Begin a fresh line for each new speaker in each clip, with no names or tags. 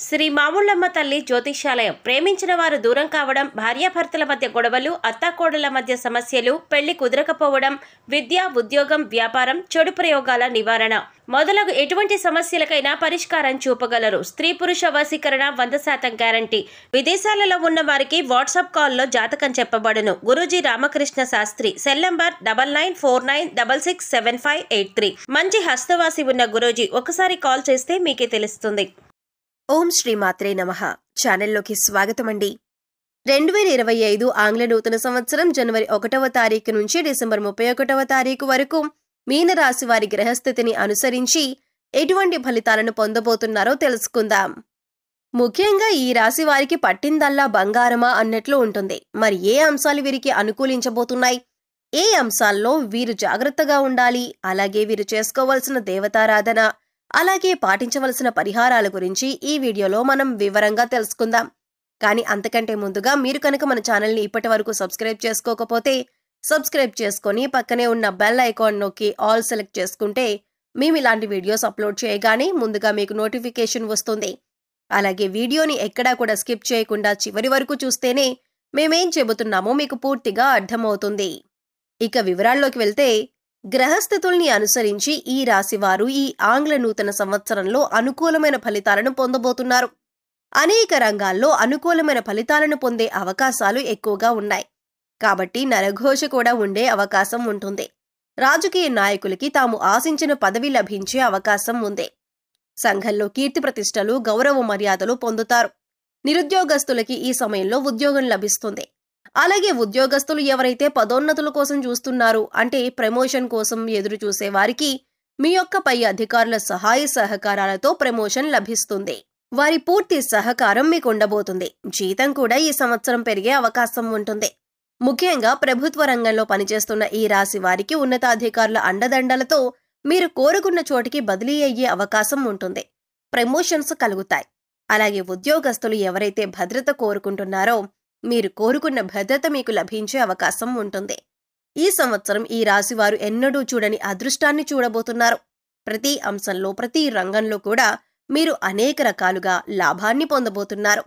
శ్రీ మాముళ్ళమ్మ తల్లి జ్యోతిష్యాలయం. ప్రేమించిన వారు దూరం కావడం, భార్యాభర్తల మధ్య గొడవలు, అత్తాకోడళ్ల మధ్య సమస్యలు, పెళ్లి కుదరకపోవడం, విద్య, ఉద్యోగం, వ్యాపారం, చెడు ప్రయోగాల నివారణ మొదలగు ఎటువంటి సమస్యలకైనా పరిష్కారం చూపగలరు. స్త్రీ పురుష వశీకరణ 100% గ్యారంటీ. విదేశాలలో ఉన్న వారికి వాట్సాప్ కాల్లో జాతకం చెప్పబడును. గురూజీ రామకృష్ణ శాస్త్రి. Cell number 9949667583. మంచి హస్తవాసి ఉన్న గురూజీ ఒకసారి కాల్ చేస్తే మీకే తెలుస్తుంది.
ఓం శ్రీ మాత్రే నమః. ఛానల్లోకి స్వాగతమండి. 2025 ఆంగ్ల నూతన సంవత్సరం జనవరి 1వ తారీఖు నుంచి డిసెంబర్ 31వ తారీఖు వరకు మీనరాశి వారి గ్రహస్థితిని అనుసరించి ఎటువంటి ఫలితాలను పొందబోతున్నారో తెలుసుకుందాం. ముఖ్యంగా ఈ రాశి వారికి పట్టిందల్లా బంగారమా అన్నట్లు ఉంటుంది. మరి ఏ అంశాలు వీరికి అనుకూలించబోతున్నాయి, ఏ అంశాల్లో వీరు జాగ్రత్తగా ఉండాలి, అలాగే వీరు చేసుకోవాల్సిన దేవతారాధన, అలాగే పాటించవలసిన పరిహారాల గురించి ఈ వీడియోలో మనం వివరంగా తెలుసుకుందాం. కానీ అంతకంటే ముందుగా మీరు కనుక మన ఛానల్ని ఇప్పటి వరకు సబ్స్క్రైబ్ చేసుకోకపోతే సబ్స్క్రైబ్ చేసుకొని పక్కనే ఉన్న బెల్ ఐకాన్ నొక్కి ఆల్ సెలెక్ట్ చేసుకుంటే మేము ఇలాంటి వీడియోస్ అప్లోడ్ చేయగానే ముందుగా మీకు నోటిఫికేషన్ వస్తుంది. అలాగే వీడియోని ఎక్కడా కూడా స్కిప్ చేయకుండా చివరి వరకు చూస్తేనే మేమేం చెబుతున్నామో మీకు పూర్తిగా అర్థమవుతుంది. ఇక వివరాల్లోకి వెళ్తే, గ్రహస్థితుల్ని అనుసరించి ఈ రాశివారు ఈ ఆంగ్ల నూతన సంవత్సరంలో అనుకూలమైన ఫలితాలను పొందబోతున్నారు. అనేక రంగాల్లో అనుకూలమైన ఫలితాలను పొందే అవకాశాలు ఎక్కువగా ఉన్నాయి. కాబట్టి నరఘోష కూడా ఉండే అవకాశం ఉంటుంది. రాజకీయ నాయకులకి తాము ఆశించిన పదవి లభించే అవకాశం ఉంది. సంఘంలో కీర్తి ప్రతిష్టలు, గౌరవ మర్యాదలు పొందుతారు. నిరుద్యోగస్తులకి ఈ సమయంలో ఉద్యోగం లభిస్తుంది. అలాగే ఉద్యోగస్తులు ఎవరైతే పదోన్నతుల కోసం చూస్తున్నారు, అంటే ప్రమోషన్ కోసం ఎదురు చూసే వారికి మీ యొక్క పై అధికారుల సహాయ సహకారాలతో ప్రమోషన్ లభిస్తుంది. వారి పూర్తి సహకారం మీకు ఉండబోతుంది. జీతం కూడా ఈ సంవత్సరం పెరిగే అవకాశం ఉంటుంది. ముఖ్యంగా ప్రభుత్వ రంగంలో పనిచేస్తున్న ఈ రాశి వారికి ఉన్నతాధికారుల అండదండలతో మీరు కోరుకున్న చోటికి బదిలీ అయ్యే అవకాశం ఉంటుంది. ప్రమోషన్స్ కలుగుతాయి. అలాగే ఉద్యోగస్తులు ఎవరైతే భద్రత కోరుకుంటున్నారో మీరు కోరుకున్న భద్రత మీకు లభించే అవకాశం ఉంటుంది. ఈ సంవత్సరం ఈ రాశివారు ఎన్నడూ చూడని అదృష్టాన్ని చూడబోతున్నారు. ప్రతి అంశంలో, ప్రతి రంగంలో కూడా మీరు అనేక రకాలుగా లాభాన్ని పొందబోతున్నారు.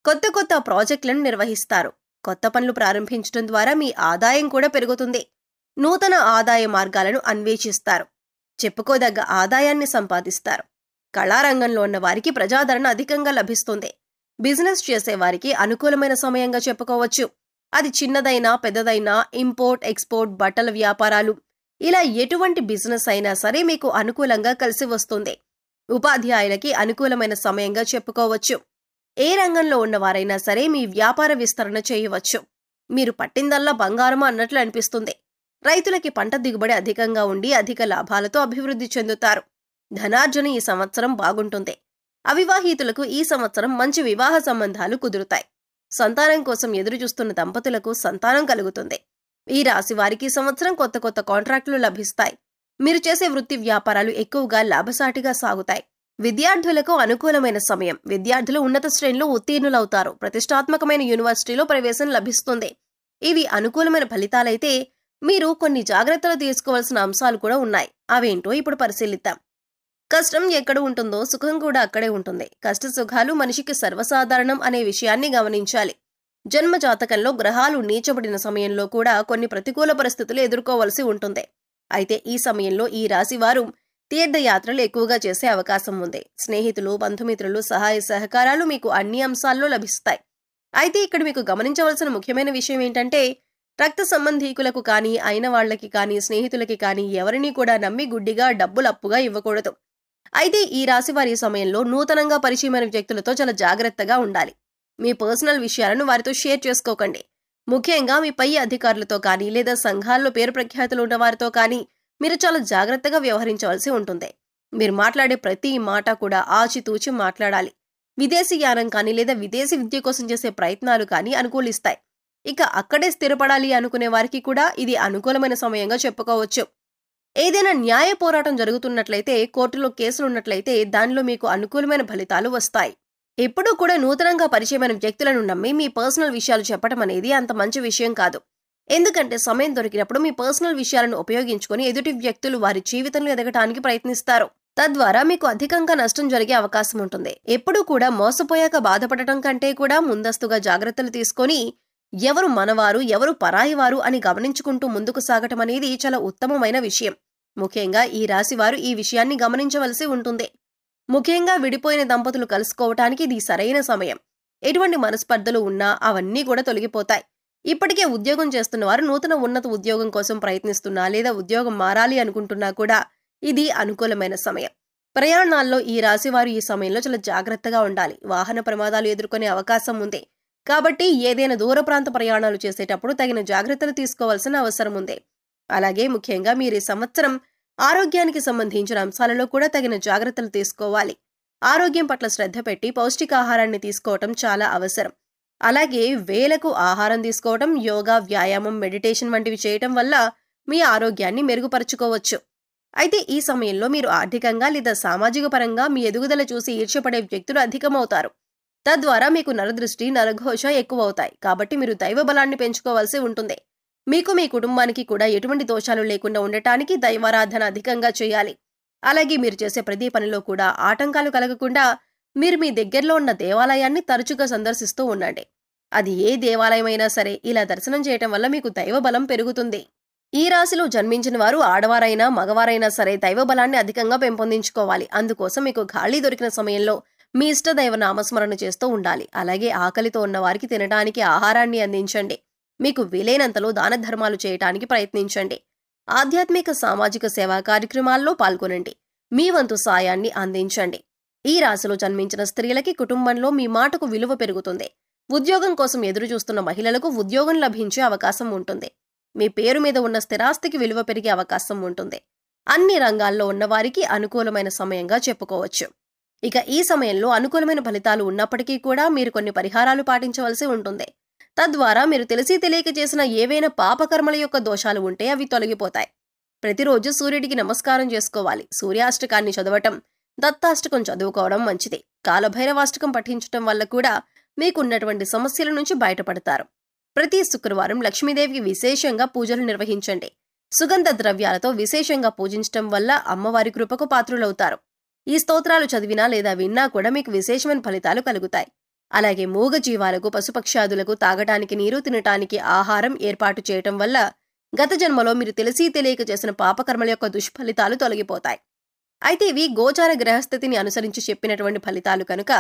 కొత్త కొత్త ప్రాజెక్టులను నిర్వహిస్తారు. కొత్త పనులు ప్రారంభించడం ద్వారా మీ ఆదాయం కూడా పెరుగుతుంది. నూతన ఆదాయ మార్గాలను అన్వేషిస్తారు. చెప్పుకోదగ్గ ఆదాయాన్ని సంపాదిస్తారు. కళారంగంలో ఉన్న వారికి ప్రజాదరణ అధికంగా లభిస్తుంది. బిజినెస్ చేసేవారికి అనుకూలమైన సమయంగా చెప్పుకోవచ్చు. అది చిన్నదైనా పెద్దదైనా, ఇంపోర్ట్ ఎక్స్పోర్ట్, బట్టల వ్యాపారాలు, ఇలా ఎటువంటి బిజినెస్ అయినా సరే మీకు అనుకూలంగా కలిసి వస్తుంది. ఉపాధ్యాయులకి అనుకూలమైన సమయంగా చెప్పుకోవచ్చు. ఏ రంగంలో ఉన్నవారైనా సరే మీ వ్యాపార విస్తరణ చేయవచ్చు. మీరు పట్టిందల్లా బంగారమా అన్నట్లు అనిపిస్తుంది. రైతులకి పంట దిగుబడి అధికంగా ఉండి అధిక లాభాలతో అభివృద్ధి చెందుతారు. ధనార్జన ఈ సంవత్సరం బాగుంటుంది. అవివాహితులకు ఈ సంవత్సరం మంచి వివాహ సంబంధాలు కుదురుతాయి. సంతానం కోసం ఎదురుచూస్తున్న దంపతులకు సంతానం కలుగుతుంది. ఈ రాశి వారికి ఈ సంవత్సరం కొత్త కొత్త కాంట్రాక్టులు లభిస్తాయి. మీరు చేసే వృత్తి వ్యాపారాలు ఎక్కువగా లాభసాటిగా సాగుతాయి. విద్యార్థులకు అనుకూలమైన సమయం. విద్యార్థులు ఉన్నత శ్రేణిలో ఉత్తీర్ణులవుతారు. ప్రతిష్టాత్మకమైన యూనివర్సిటీలో ప్రవేశం లభిస్తుంది. ఇవి అనుకూలమైన ఫలితాలైతే మీరు కొన్ని జాగ్రత్తలు తీసుకోవాల్సిన అంశాలు కూడా ఉన్నాయి. అవేంటో ఇప్పుడు పరిశీలిద్దాం. కష్టం ఎక్కడ ఉంటుందో సుఖం కూడా అక్కడే ఉంటుంది. కష్ట సుఖాలు మనిషికి సర్వసాధారణం అనే విషయాన్ని గమనించాలి. జన్మ జాతకంలో గ్రహాలు నీచబడిన సమయంలో కూడా కొన్ని ప్రతికూల పరిస్థితులు ఎదుర్కోవలసి ఉంటుంది. అయితే ఈ సమయంలో ఈ రాశివారు తీర్థయాత్రలు ఎక్కువగా చేసే అవకాశం ఉంది. స్నేహితులు, బంధుమిత్రులు సహాయ సహకారాలు మీకు అన్ని అంశాల్లో లభిస్తాయి. అయితే ఇక్కడ మీకు గమనించవలసిన ముఖ్యమైన విషయం ఏంటంటే, రక్త సంబంధీకులకు కానీ, అయిన వాళ్లకి కానీ, స్నేహితులకి కానీ ఎవరినీ కూడా నమ్మి గుడ్డిగా డబ్బులు అప్పుగా ఇవ్వకూడదు. అయితే ఈ రాశి వారి సమయంలో నూతనంగా పరిచయమైన వ్యక్తులతో చాలా జాగ్రత్తగా ఉండాలి. మీ పర్సనల్ విషయాలను వారితో షేర్ చేసుకోకండి. ముఖ్యంగా మీ పై అధికారులతో కానీ, లేదా సంఘాల్లో పేరు ప్రఖ్యాతులు ఉన్న వారితో కానీ మీరు చాలా జాగ్రత్తగా వ్యవహరించవలసి ఉంటుంది. మీరు మాట్లాడే ప్రతి మాట కూడా ఆచితూచి మాట్లాడాలి. విదేశీ యానం కానీ, లేదా విదేశీ విద్య కోసం చేసే ప్రయత్నాలు కానీ అనుకూలిస్తాయి. ఇక అక్కడే స్థిరపడాలి అనుకునే వారికి కూడా ఇది అనుకూలమైన సమయంగా చెప్పుకోవచ్చు. ఏదైనా న్యాయ పోరాటం జరుగుతున్నట్లయితే, కోర్టులో కేసులున్నట్లయితే దానిలో మీకు అనుకూలమైన ఫలితాలు వస్తాయి. ఎప్పుడూ కూడా నూతనంగా పరిచయమైన వ్యక్తులను నమ్మి మీ పర్సనల్ విషయాలు చెప్పడం అనేది అంత మంచి విషయం కాదు. ఎందుకంటే సమయం దొరికినప్పుడు మీ పర్సనల్ విషయాలను ఉపయోగించుకొని ఎదుటి వ్యక్తులు వారి జీవితంలో ఎదగటానికి ప్రయత్నిస్తారు. తద్వారా మీకు అధికంగా నష్టం జరిగే అవకాశం ఉంటుంది. ఎప్పుడూ కూడా మోసపోయాక బాధపడటం కంటే కూడా ముందస్తుగా జాగ్రత్తలు తీసుకొని ఎవరు మనవారు, ఎవరు పరాయివారు అని గమనించుకుంటూ ముందుకు సాగటం అనేది చాలా ఉత్తమమైన విషయం. ముఖ్యంగా ఈ రాశివారు ఈ విషయాన్ని గమనించవలసి ఉంటుంది. ముఖ్యంగా విడిపోయిన దంపతులు కలుసుకోవటానికి ఇది సరైన సమయం. ఎటువంటి మనస్పర్ధలు ఉన్నా అవన్నీ కూడా తొలగిపోతాయి. ఇప్పటికే ఉద్యోగం చేస్తున్న వారు నూతన ఉన్నత ఉద్యోగం కోసం ప్రయత్నిస్తున్నా లేదా ఉద్యోగం మారాలి అనుకుంటున్నా కూడా ఇది అనుకూలమైన సమయం. ప్రయాణాల్లో ఈ రాశివారు ఈ సమయంలో చాలా జాగ్రత్తగా ఉండాలి. వాహన ప్రమాదాలు ఎదుర్కొనే అవకాశం ఉంది. కాబట్టి ఏదైనా దూర ప్రాంత ప్రయాణాలు చేసేటప్పుడు తగిన జాగ్రత్తలు తీసుకోవాల్సిన అవసరం ఉంది. అలాగే ముఖ్యంగా మీరు ఈ సంవత్సరం ఆరోగ్యానికి సంబంధించిన అంశాలలో కూడా తగిన జాగ్రత్తలు తీసుకోవాలి. ఆరోగ్యం పట్ల శ్రద్ధ పెట్టి పౌష్టికాహారాన్ని తీసుకోవటం చాలా అవసరం. అలాగే వేళకు ఆహారం తీసుకోవటం, యోగా, వ్యాయామం, మెడిటేషన్ వంటివి చేయటం వల్ల మీ ఆరోగ్యాన్ని మెరుగుపరుచుకోవచ్చు. అయితే ఈ సమయంలో మీరు ఆర్థికంగా లేదా సామాజిక పరంగా మీ ఎదుగుదల చూసి ఈర్ష్యపడే వ్యక్తులు అధికమవుతారు. తద్వారా మీకు నరదృష్టి, నరఘోష ఎక్కువవుతాయి. కాబట్టి మీరు దైవ బలాన్ని పెంచుకోవాల్సి ఉంటుంది. మీకు మీ కుటుంబానికి కూడా ఎటువంటి దోషాలు లేకుండా ఉండటానికి దైవారాధన అధికంగా చేయాలి. అలాగే మీరు చేసే ప్రతి పనిలో కూడా ఆటంకాలు కలగకుండా మీరు మీ దగ్గరలో ఉన్న దేవాలయాన్ని తరచుగా సందర్శిస్తూ ఉండండి. అది ఏ దేవాలయమైనా సరే ఇలా దర్శనం చేయటం వల్ల మీకు దైవ బలం పెరుగుతుంది. ఈ రాశిలో జన్మించిన వారు ఆడవారైనా మగవారైనా సరే దైవ బలాన్ని అధికంగా పెంపొందించుకోవాలి. అందుకోసం మీకు ఖాళీ దొరికిన సమయంలో మీ ఇష్ట దైవ నామస్మరణ చేస్తూ ఉండాలి. అలాగే ఆకలితో ఉన్న వారికి తినడానికి ఆహారాన్ని అందించండి. మీకు వీలైనంతలో దాన ధర్మాలు చేయటానికి ప్రయత్నించండి. ఆధ్యాత్మిక సామాజిక సేవా కార్యక్రమాల్లో పాల్గొనండి. మీ వంతు సాయాన్ని అందించండి. ఈ రాశిలో జన్మించిన స్త్రీలకి కుటుంబంలో మీ మాటకు విలువ పెరుగుతుంది. ఉద్యోగం కోసం ఎదురు చూస్తున్న మహిళలకు ఉద్యోగం లభించే అవకాశం ఉంటుంది. మీ పేరు మీద ఉన్న స్థిరాస్తికి విలువ పెరిగే అవకాశం ఉంటుంది. అన్ని రంగాల్లో ఉన్నవారికి అనుకూలమైన సమయంగా చెప్పుకోవచ్చు. ఇక ఈ సమయంలో అనుకూలమైన ఫలితాలు ఉన్నప్పటికీ కూడా మీరు కొన్ని పరిహారాలు పాటించవలసి ఉంటుంది. తద్వారా మీరు తెలిసి తెలియక చేసిన ఏవైనా పాపకర్మల యొక్క దోషాలు ఉంటే అవి తొలగిపోతాయి. ప్రతిరోజు సూర్యుడికి నమస్కారం చేసుకోవాలి. సూర్యాష్టకాన్ని చదవటం, దత్తాష్టకం చదువుకోవడం మంచిది. కాలభైరవాష్టకం పఠించటం వల్ల కూడా మీకున్నటువంటి సమస్యల నుంచి బయటపడతారు. ప్రతి శుక్రవారం లక్ష్మీదేవికి విశేషంగా పూజలు నిర్వహించండి. సుగంధ ద్రవ్యాలతో విశేషంగా పూజించటం వల్ల అమ్మవారి కృపకు పాత్రులవుతారు. ఈ స్తోత్రాలు చదివినా లేదా విన్నా కూడా మీకు విశేషమైన ఫలితాలు కలుగుతాయి. అలాగే మూగ జీవాలకు, పశుపక్షాదులకు తాగటానికి నీరు, తినటానికి ఆహారం ఏర్పాటు చేయటం వల్ల గత జన్మలో మీరు తెలిసి తెలియక చేసిన పాపకర్మల యొక్క దుష్ఫలితాలు తొలగిపోతాయి. అయితే ఇవి గోచార గ్రహస్థితిని అనుసరించి చెప్పినటువంటి ఫలితాలు కనుక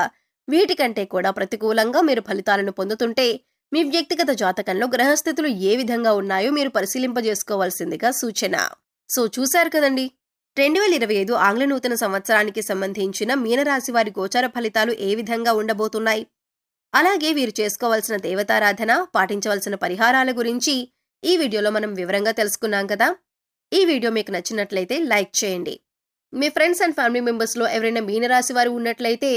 వీటికంటే కూడా ప్రతికూలంగా మీరు ఫలితాలను పొందుతుంటే మీ వ్యక్తిగత జాతకంలో గ్రహస్థితులు ఏ విధంగా ఉన్నాయో మీరు పరిశీలింపజేసుకోవాల్సిందిగా సూచన. సో చూశారు కదండి, 2025 ఆంగ్ల నూతన సంవత్సరానికి సంబంధించిన మీనరాశి వారి గోచార ఫలితాలు ఏ విధంగా ఉండబోతున్నాయి. అలాగే వీరు చేసుకోవాల్సిన దేవతారాధన, పాటించవలసిన పరిహారాల గురించి ఈ వీడియోలో మనం వివరంగా తెలుసుకున్నాం కదా. ఈ వీడియో మీకు నచ్చినట్లయితే లైక్ చేయండి. మీ ఫ్రెండ్స్ అండ్ ఫ్యామిలీ మెంబర్స్లో ఎవరైనా మీనరాశి వారు ఉన్నట్లయితే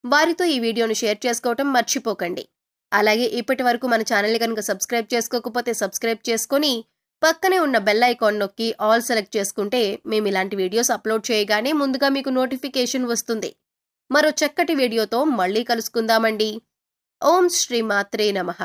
వారితో ఈ వీడియోను షేర్ చేసుకోవటం మర్చిపోకండి. అలాగే ఇప్పటి వరకు మన ఛానల్ని కనుక సబ్స్క్రైబ్ చేసుకోకపోతే సబ్స్క్రైబ్ చేసుకొని పక్కనే ఉన్న బెల్ ఐకాన్ నొక్కి ఆల్ సెలెక్ట్ చేసుకుంటే మేము ఇలాంటి వీడియోస్ అప్లోడ్ చేయగానే ముందుగా మీకు నోటిఫికేషన్ వస్తుంది. మరో చక్కటి వీడియోతో మళ్ళీ కలుసుకుందామండి. ఓం శ్రీ మాత్రే నమః.